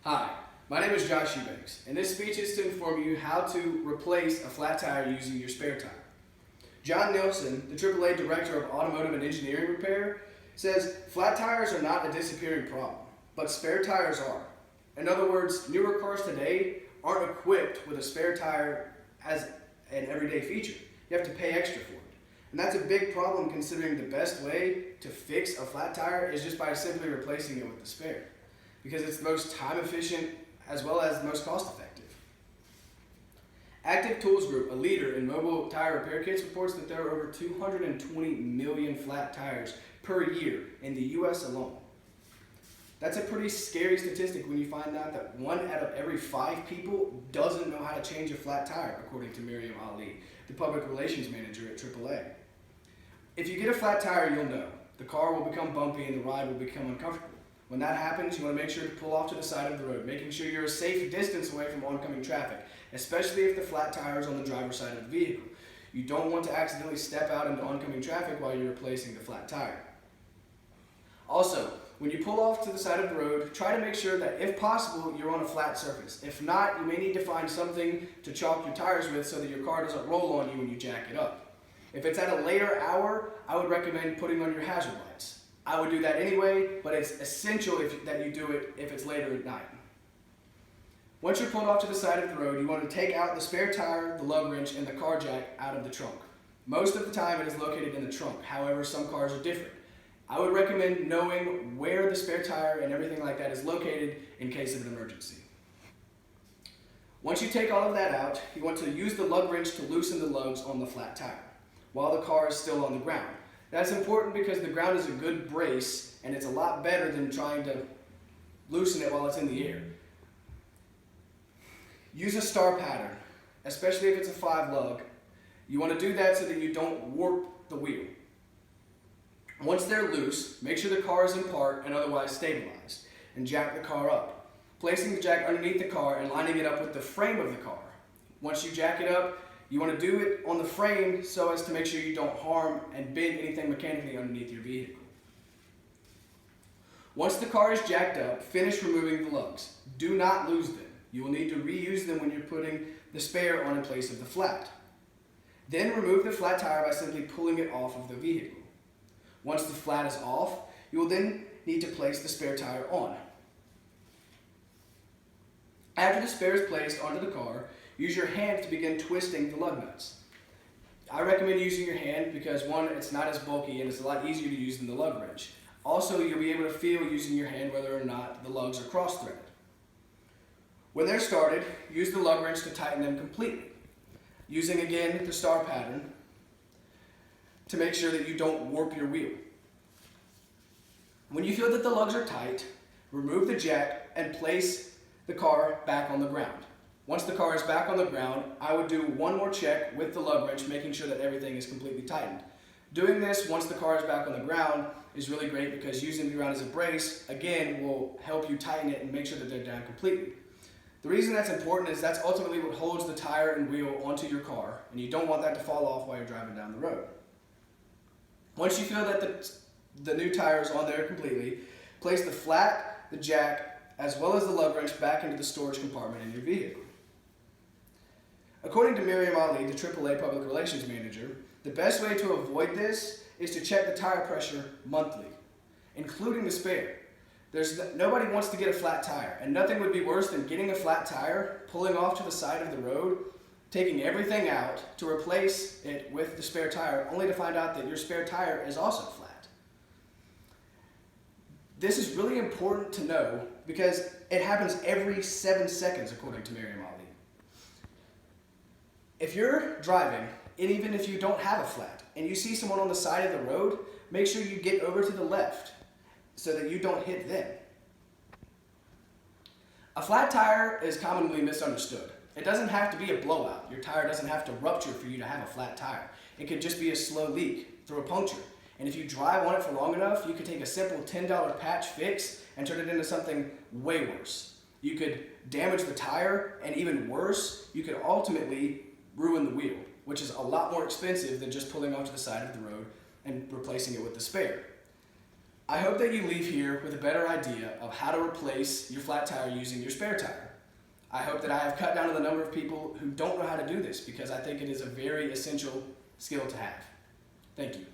Hi, my name is Josh Eubanks, and this speech is to inform you how to replace a flat tire using your spare tire. John Nielsen, the AAA Director of Automotive and Engineering Repair, says flat tires are not a disappearing problem, but spare tires are. In other words, newer cars today aren't equipped with a spare tire as an everyday feature. You have to pay extra for it. And that's a big problem considering the best way to fix a flat tire is just by simply replacing it with the spare, because it's the most time efficient as well as the most cost effective. Active Tools Group, a leader in mobile tire repair kits, reports that there are over 220 million flat tires per year in the US alone. That's a pretty scary statistic when you find out that 1 out of every 5 people doesn't know how to change a flat tire, according to Miriam Ali, the public relations manager at AAA. If you get a flat tire, you'll know. The car will become bumpy and the ride will become uncomfortable. When that happens, you want to make sure to pull off to the side of the road, making sure you're a safe distance away from oncoming traffic, especially if the flat tire is on the driver's side of the vehicle. You don't want to accidentally step out into oncoming traffic while you're replacing the flat tire. Also, when you pull off to the side of the road, try to make sure that, if possible, you're on a flat surface. If not, you may need to find something to chalk your tires with so that your car doesn't roll on you when you jack it up. If it's at a later hour, I would recommend putting on your hazard lights. I would do that anyway, but it's essential that you do it if it's later at night. Once you're pulled off to the side of the road, you want to take out the spare tire, the lug wrench, and the car jack out of the trunk. Most of the time it is located in the trunk, however some cars are different. I would recommend knowing where the spare tire and everything like that is located in case of an emergency. Once you take all of that out, you want to use the lug wrench to loosen the lugs on the flat tire while the car is still on the ground. That's important because the ground is a good brace and it's a lot better than trying to loosen it while it's in the air. Use a star pattern, especially if it's a 5 lug. You want to do that so that you don't warp the wheel. Once they're loose, make sure the car is in park and otherwise stabilized, and jack the car up, placing the jack underneath the car and lining it up with the frame of the car. Once you jack it up, you want to do it on the frame so as to make sure you don't harm and bend anything mechanically underneath your vehicle. Once the car is jacked up, finish removing the lugs. Do not lose them. You will need to reuse them when you're putting the spare on in place of the flat. Then remove the flat tire by simply pulling it off of the vehicle. Once the flat is off, you will then need to place the spare tire on. After the spare is placed onto the car, use your hand to begin twisting the lug nuts. I recommend using your hand because, one, it's not as bulky and it's a lot easier to use than the lug wrench. Also, you'll be able to feel using your hand whether or not the lugs are cross-threaded. When they're started, use the lug wrench to tighten them completely, using again the star pattern to make sure that you don't warp your wheel. When you feel that the lugs are tight, remove the jack and place the car back on the ground. Once the car is back on the ground, I would do one more check with the lug wrench, making sure that everything is completely tightened. Doing this once the car is back on the ground is really great because using the ground as a brace, again, will help you tighten it and make sure that they're down completely. The reason that's important is that's ultimately what holds the tire and wheel onto your car, and you don't want that to fall off while you're driving down the road. Once you feel that the new tire is on there completely, place the flat, the jack, as well as the lug wrench back into the storage compartment in your vehicle. According to Miriam Ali, the AAA Public Relations Manager, the best way to avoid this is to check the tire pressure monthly, including the spare. Nobody wants to get a flat tire, and nothing would be worse than getting a flat tire, pulling off to the side of the road, taking everything out to replace it with the spare tire, only to find out that your spare tire is also flat. This is really important to know because it happens every 7 seconds, according to Miriam Ali. If you're driving, and even if you don't have a flat, and you see someone on the side of the road, make sure you get over to the left so that you don't hit them. A flat tire is commonly misunderstood. It doesn't have to be a blowout. Your tire doesn't have to rupture for you to have a flat tire. It could just be a slow leak through a puncture. And if you drive on it for long enough, you could take a simple $10 patch fix and turn it into something way worse. You could damage the tire, and even worse, you could ultimately ruin the wheel, which is a lot more expensive than just pulling off to the side of the road and replacing it with the spare. I hope that you leave here with a better idea of how to replace your flat tire using your spare tire. I hope that I have cut down on the number of people who don't know how to do this, because I think it is a very essential skill to have. Thank you.